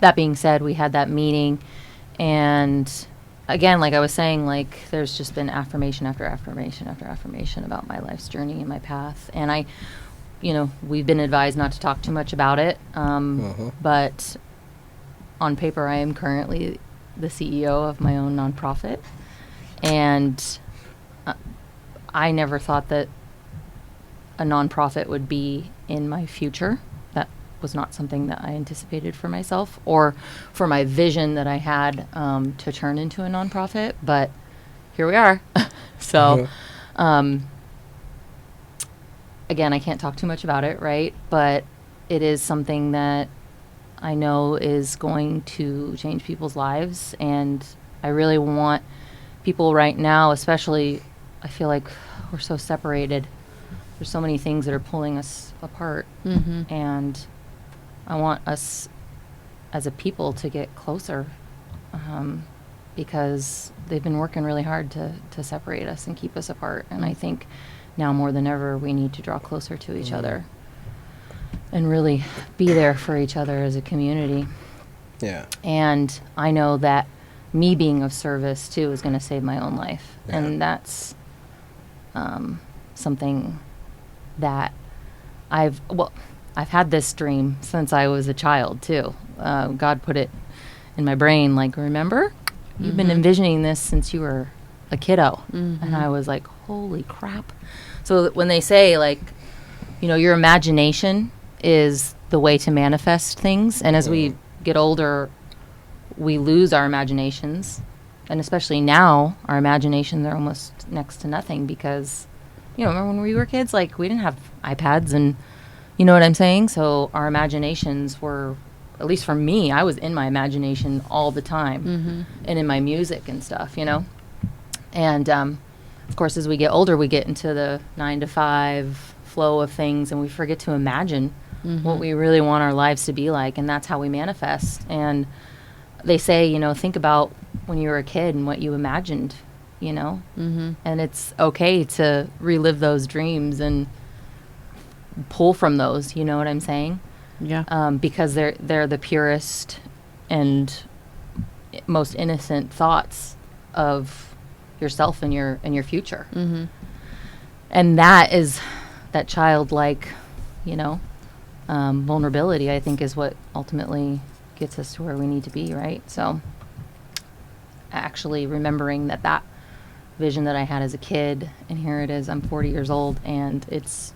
That being said, we had that meeting, and again, like I was saying, like, there's just been affirmation after affirmation after affirmation about my life's journey and my path. And I, you know, we've been advised not to talk too much about it, but on paper, I am currently the CEO of my own nonprofit, and I never thought that a nonprofit would be in my future. That was not something that I anticipated for myself, or for my vision that I had to turn into a nonprofit, but here we are. So, again, I can't talk too much about it, right? But it is something that I know is going to change people's lives, and I really want people right now, especially, I feel like we're so separated. There's so many things that are pulling us apart, and I want us as a people to get closer, because they've been working really hard to separate us and keep us apart. And I think now more than ever, we need to draw closer to each other and really be there for each other as a community. Yeah. And I know that me being of service too is going to save my own life, and that's something that I've had this dream since I was a child too. God put it in my brain, like, remember? You've been envisioning this since you were a kiddo. And I was like, holy crap. So when they say, like, you know, your imagination is the way to manifest things, and as we get older, we lose our imaginations, and especially now, our imaginations are almost next to nothing because, you know, remember when we were kids, like, we didn't have iPads, and you know what I'm saying? So our imaginations were, at least for me, I was in my imagination all the time, and in my music and stuff, you know? And, of course, as we get older, we get into the 9-to-5 flow of things, and we forget to imagine what we really want our lives to be like, and that's how we manifest. And they say, you know, think about when you were a kid and what you imagined, you know? And it's okay to relive those dreams and pull from those, you know what I'm saying? Yeah. Because they're the purest and most innocent thoughts of yourself and your future. And that is that childlike, you know, vulnerability, I think, is what ultimately gets us to where we need to be, right? So actually remembering that vision that I had as a kid, and here it is, I'm 40 years old, and it's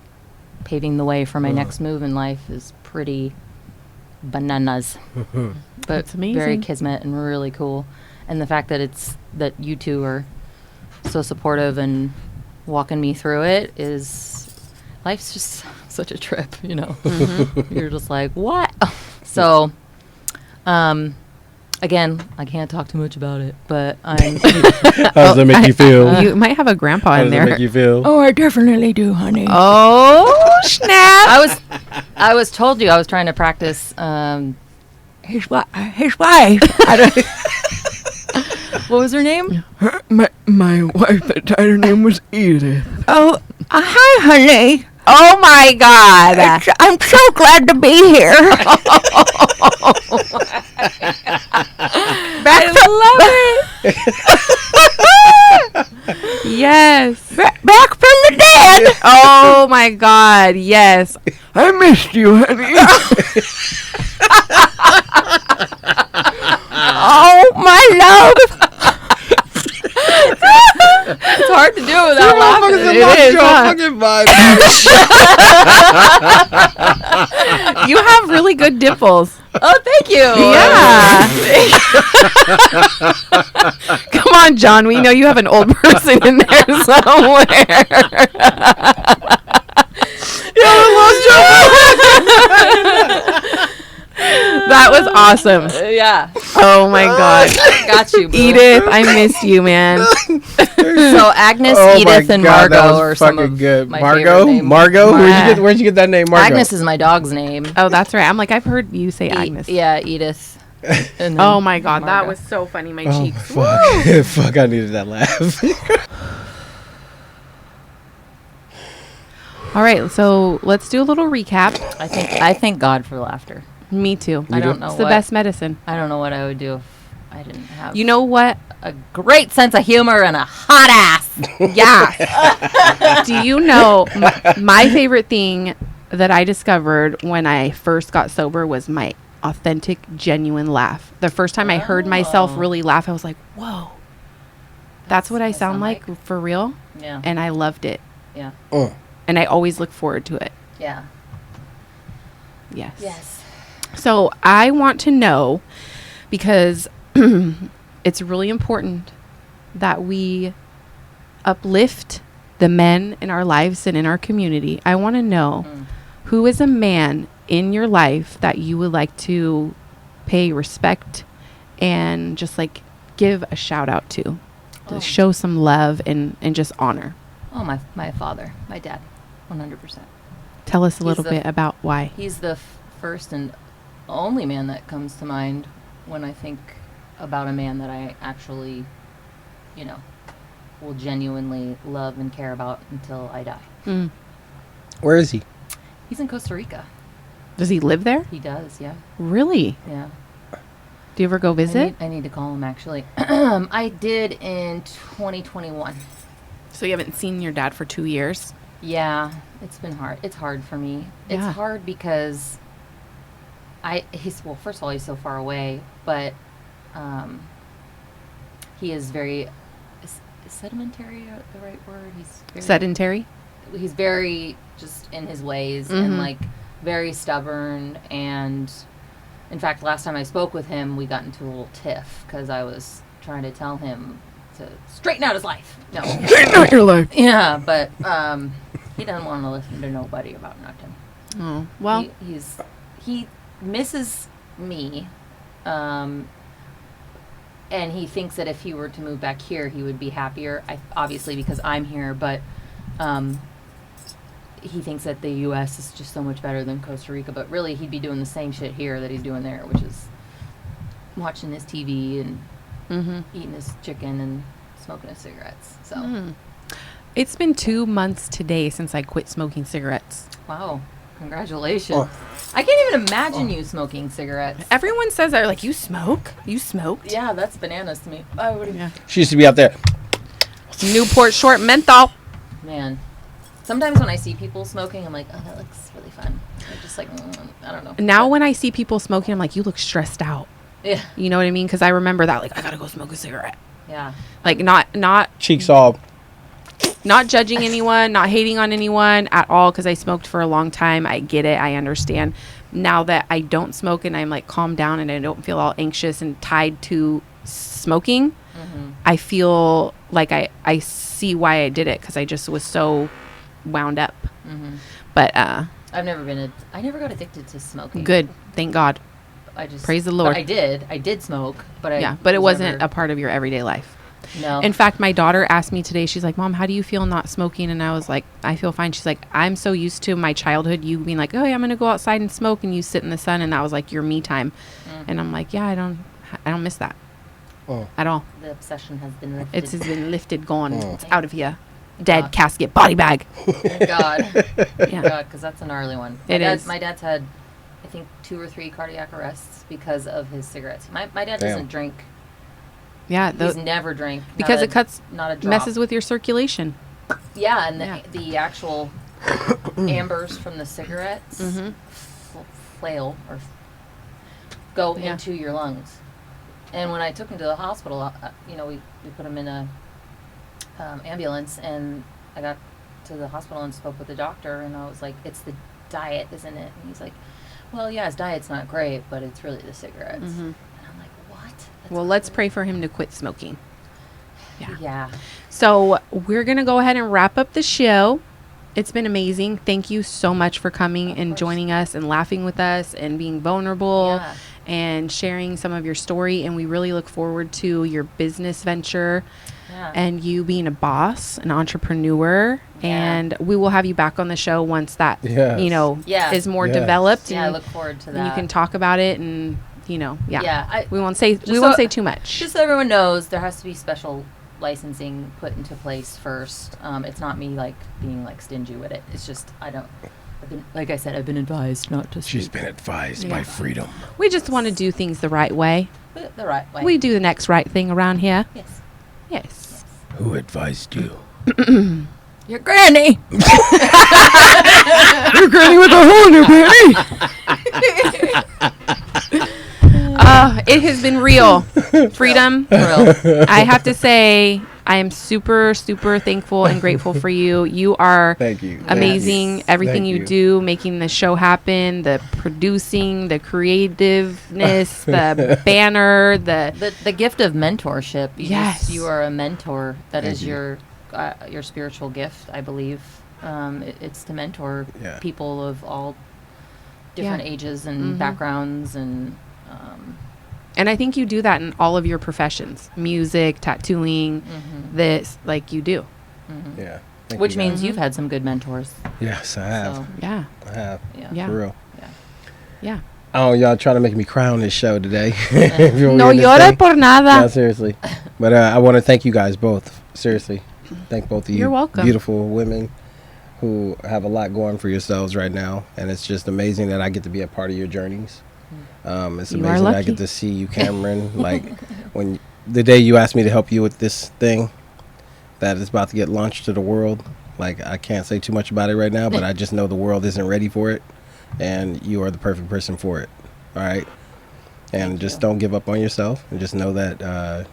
paving the way for my next move in life is pretty bananas. But It's amazing. very kismet and really cool. And the fact that you two are so supportive and walking me through it is, life's just such a trip, you know. You're just like, what? So, again, I can't talk too much about it, but I'm. How does that make you feel? You might have a grandpa How in does there. that make you feel? Oh, I definitely do, honey. Oh, snap. I was told you I was trying to practice his wife. I don't. What was her name? My wife at the time, her name was Edith. Oh, hi, honey. Oh, my God. I'm so glad to be here. Yes. Back from the dead. Oh, my God. Yes. I missed you, honey. Oh, my love. It's hard to do without laughing. You have really good dimples. Oh, thank you. Yeah. Come on, John. We know you have an old person in there somewhere. That was awesome. Yeah. Oh my God. Got you, boo. Edith, I missed you, man. So Agnes, Oh my Edith, and God, that Margot was are some fucking of good. my Margot? favorite names. Margot? Mar- Where'd you get that name, Margot? Agnes is my dog's name. Oh, that's right. I'm like, I've heard you say Agnes. Yeah, Edith. And then Oh my God, that Margot. was so funny. My Oh, cheeks. fuck. Fuck, I needed that laugh. All right, so let's do a little recap. I thank God for laughter. Me too. I don't know It's the what best medicine. I don't know what I would do if I didn't have You know what? a great sense of humor and a hot ass. Yeah. Do you know my favorite thing that I discovered when I first got sober was my authentic, genuine laugh. The first time I heard myself really laugh, I was like, whoa. That's what I sound like for real. Yeah. And I loved it. Yeah. And I always look forward to it. Yeah. Yes. Yes. So I want to know, because it's really important that we uplift the men in our lives and in our community. I want to know who is a man in your life that you would like to pay respect and just like give a shout out to show some love and just honor. Oh, my father, my dad, 100%. Tell us a He's little the- bit about why. He's the first and only man that comes to mind when I think about a man that I actually, you know, will genuinely love and care about until I die. Where is he? He's in Costa Rica. Does he live there? He does, yeah. Really? Yeah. Do you ever go visit? I need to call him, actually. I did in 2021. So you haven't seen your dad for 2 years? Yeah, it's been hard. It's hard for me. Yeah. It's hard because well, first of all, he's so far away, but he is very is sedimentary the right word? Sedentary. He's very just in his ways Mm-hmm. and like very stubborn. And in fact, last time I spoke with him, we got into a little tiff because I was trying to tell him to straighten out his life. No, Straighten out your life. yeah, but he doesn't want to listen to nobody about nothing. Oh, well. He misses me, and he thinks that if he were to move back here, he would be happier. Obviously, because I'm here, but he thinks that the U.S. is just so much better than Costa Rica. But really, he'd be doing the same shit here that he's doing there, which is watching his TV and eating his chicken and smoking his cigarettes. So, It's been 2 months today since I quit smoking cigarettes. wow, congratulations! I can't even imagine you smoking cigarettes. Everyone says that, like, you smoke? You smoked? Yeah, that's bananas to me. I would Yeah. She used to be out there. Newport Short menthol. Man, sometimes when I see people smoking, I'm like, oh, that looks really fun. I'm just like, I don't know. Now when I see people smoking, I'm like, you look stressed out. Yeah, You know what I mean? Because I remember that, like, I gotta go smoke a cigarette. yeah, Like, not Cheeks all. judging anyone, not hating on anyone at all, because I smoked for a long time. I get it. I understand. Now that I don't smoke and I'm like calmed down and I don't feel all anxious and tied to smoking, I feel like I see why I did it, because I just was so wound up. But I never got addicted to smoking. good. Thank God. I just Praise the Lord. But I did smoke, but But it wasn't a part of your everyday life. no. In fact, my daughter asked me today, she's like, Mom, how do you feel not smoking? And I was like, I feel fine. She's like, I'm so used to my childhood, you being like, oh, yeah, I'm going to go outside and smoke, and you sit in the sun. And that was like your me time. And I'm like, yeah, I don't miss that at all. The obsession has been lifted. It's been lifted, gone. Oh. It's out of here. Dead, casket, body bag. Thank God. Yeah. God, because that's a gnarly one. It is. My dad's had, I think, 2 or 3 cardiac arrests because of his cigarettes. My dad Damn. doesn't drink. Yeah, He's never drank. because it cuts, not a drop. messes with your circulation. Yeah, and Yeah. the actual ambers from the cigarettes flail or go Yeah. into your lungs. And when I took him to the hospital, we put him in a ambulance, and I got to the hospital and spoke with the doctor, and I was like, it's the diet, isn't it? And he's like, well, yeah, his diet's not great, but it's really the cigarettes. And I'm like, what? That's Well, let's pray for him to quit smoking. Yeah. Yeah. So we're going to go ahead and wrap up the show. It's been amazing. Thank you so much for coming and course. joining us and laughing with us and being vulnerable Yeah. and sharing some of your story. And we really look forward to your business venture Yeah. and you being a boss, an entrepreneur. Yeah. And we will have you back on the show once that, Yes. Yeah. is more Yes. developed. Yeah, I and, look forward to that. and you can talk about it and, yeah. Yeah, We won't say so- say too much. Just so everyone knows, there has to be special licensing put into place first. It's not me like being like stingy with it. It's just I've been, like I said, I've been advised not to. She's speak been advised Yeah. by freedom. We just want to do things the right way. the right way. We do the next right thing around here. Yes. Yes. Who advised you? Your granny. You're granny with a hole in your panty. It has been real. Freedom. Real. I have to say, I am super, super thankful and grateful for you. You are Thank you. amazing. Thank you. Everything Thank you you. do, making the show happen, the producing, the creativeness, the banner, The gift of mentorship. Yes. You are a mentor. That Thank is you. your spiritual gift, I believe. It's to mentor Yeah. people of all different Yeah. ages and Mhm. backgrounds and. and I think you do that in all of your professions, music, tattooing, this, like you do. Yeah. Thank Which you, means guys. you've had some good mentors. Yes, I have. So, Yeah. I have. yeah. Yeah. For real. Yeah. Oh, y'all trying to make me cry on this show today. If you No hear this llores thing. por nada. No, seriously. But I want to thank you guys both. Seriously. Thank both of you. You're welcome. Beautiful women who have a lot going for yourselves right now. And it's just amazing that I get to be a part of your journeys. It's You are amazing that I lucky. get to see you, Cameron. Like the day you asked me to help you with this thing that is about to get launched to the world, Like, I can't say too much about it right now, but I just know the world isn't ready for it, and you are the perfect person for it. All right? And just don't give up on yourself, and just know that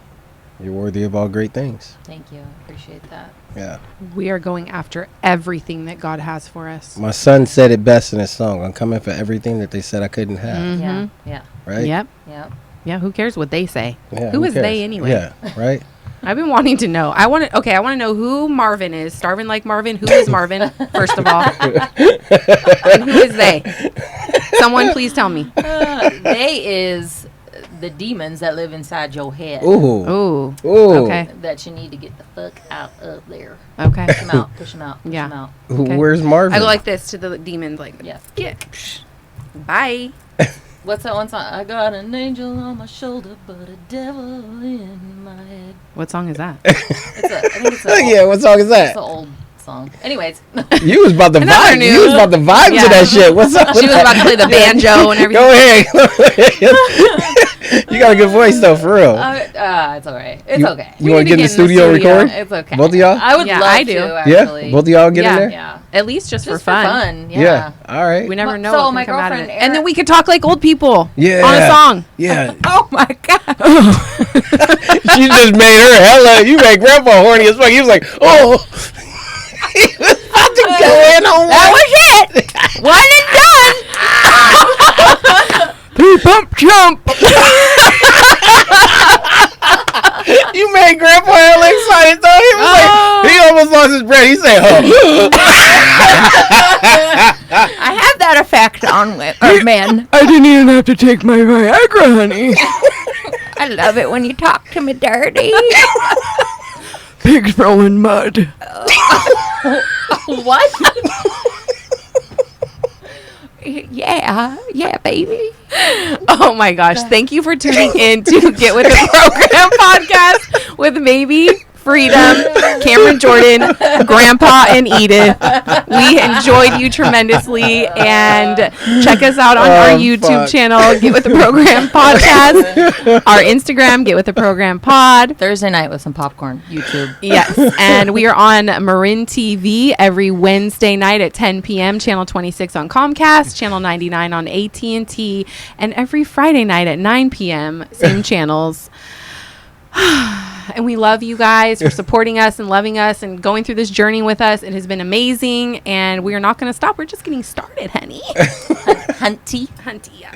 you're worthy of all great things. Thank you. I appreciate that. Yeah. We are going after everything that God has for us. My son said it best in his song. I'm coming for everything that they said I couldn't have. Mm-hmm. Yeah. Right? Yep. Yep. Yeah, who cares what they say? Yeah, who is cares? they anyway? Yeah, right? I've been wanting to know. I want to know who Marvin is. Starving like Marvin. Who is Marvin, first of all? And who is they? Someone please tell me. They is the demons that live inside your head. Ooh. Ooh. Ooh. Okay. That you need to get the fuck out of there. Okay. Push them out. Push them out. Push Yeah. them out. Okay. Where's Marvin? I go like this to the demons, like, Yeah. get. Bye. What's that one song? I got an angel on my shoulder, but a devil in my head. What song is that? I think it's a Yeah, what song is It's that? an old song. Anyways. You was about to Another vibe. new- You was about to vibe Yeah. to that shit. What's up? She was about to play the banjo and everything. Go ahead. You got a good voice though, for real. It's all right. It's okay. You want to get in the studio and record? It's okay. Both of y'all? I would Yeah, love I do. to, Yeah, actually. both of y'all get in Yeah. there. Yeah. At least just for Just fun. Yeah. All right. We never know So what my can come out of it. girlfriend, And then Erin- we could talk like old people. Yeah. On a song. Yeah. Oh my God. She just made her hella. You made Grandpa horny as fuck. He was like, oh. He was about to go in on That was it. One and done. Pump jump. You made Grandpa hella excited though. He was like, he almost lost his breath. He said, oh. I have that effect on men. I didn't even have to take my Viagra, honey. I love it when you talk to me dirty. Pigs throwing mud. What? Yeah, baby. Oh my gosh. Thank you for tuning in to Get With The Program podcast with MAYBEE Freedom, Cameron Jordan, Grandpa, and Edith. We enjoyed you tremendously. And check us out on our YouTube channel, Get With The Program podcast. Our Instagram, Get With The Program pod. Thursday night with some popcorn. YouTube. Yes. And we are on MARIN TV every Wednesday night at 10 p.m. Channel 26 on Comcast, Channel 99 on AT&T, and every Friday night at 9 p.m. Same channels. And we love you guys for supporting us and loving us and going through this journey with us. It has been amazing, and we are not going to stop. We're just getting started, honey. Hunty. Hunty, yeah.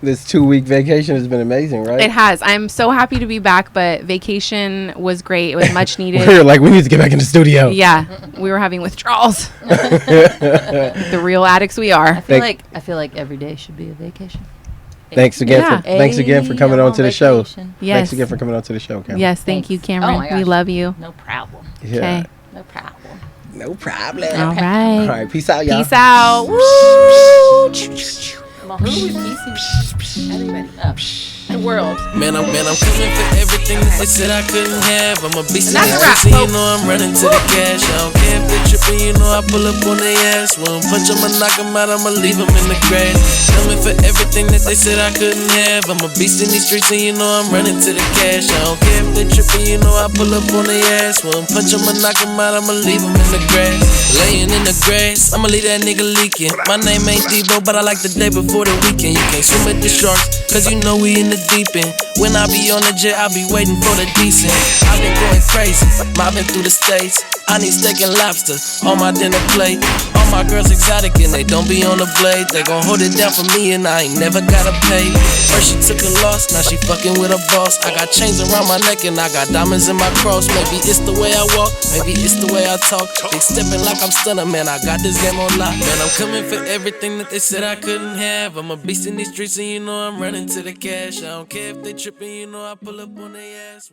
This 2-week vacation has been amazing, right? It has. I'm so happy to be back, but vacation was great. It was much needed. We were like, we need to get back in the studio. Yeah, we were having withdrawals. The real addicts we are. I feel like every day should be a vacation. Thanks again. Yeah. Thanks again for coming on to the show. vacation. Yes. Thanks again for coming on to the show, Cameron. Yes, thank Thanks. you, Cameron. Oh my We gosh. love you. No problem. Yeah. Okay. No problem. No problem. All All right. right. Peace out, y'all. Peace out. Woo! Come on, who is piecing? Everybody up. The world. Man, I'm coming for everything that they said I couldn't have. I'm a beast in That's the a wrap, streets, and you folks. know I'm running to the cash. I don't care if they tripping, you know I pull up on their ass. When I punch them, I knock them out, I'ma leave them in the grass. Coming for everything that they said I couldn't have. I'm a beast in these streets, and you know I'm running to the cash. I don't care if they tripping, you know I pull up on their ass. When I punch them, I knock them out, I'ma leave them in the grass. Laying in the grass, I'ma leave that nigga leaking. My name ain't Debo, but I like the day before the weekend. You can't swim with the sharks, cause you know we in the deep end. When I be on the jet, I be waiting for the decent. I've been going crazy, mobbing through the states. I need steak and lobster on my dinner plate. All my girls exotic and they don't be on the blade. They gon' hold it down for me and I ain't never gotta pay. First she took a loss, now she fucking with a boss. I got chains around my neck and I got diamonds in my cross. Maybe it's the way I walk, maybe it's the way I talk. Big stepping like I'm stunner, man, I got this game on lock. Man, I'm coming for everything that they said I couldn't have. I'm a beast in these streets and you know I'm running to the cash. I don't care if they tripping, you know I pull up on their ass.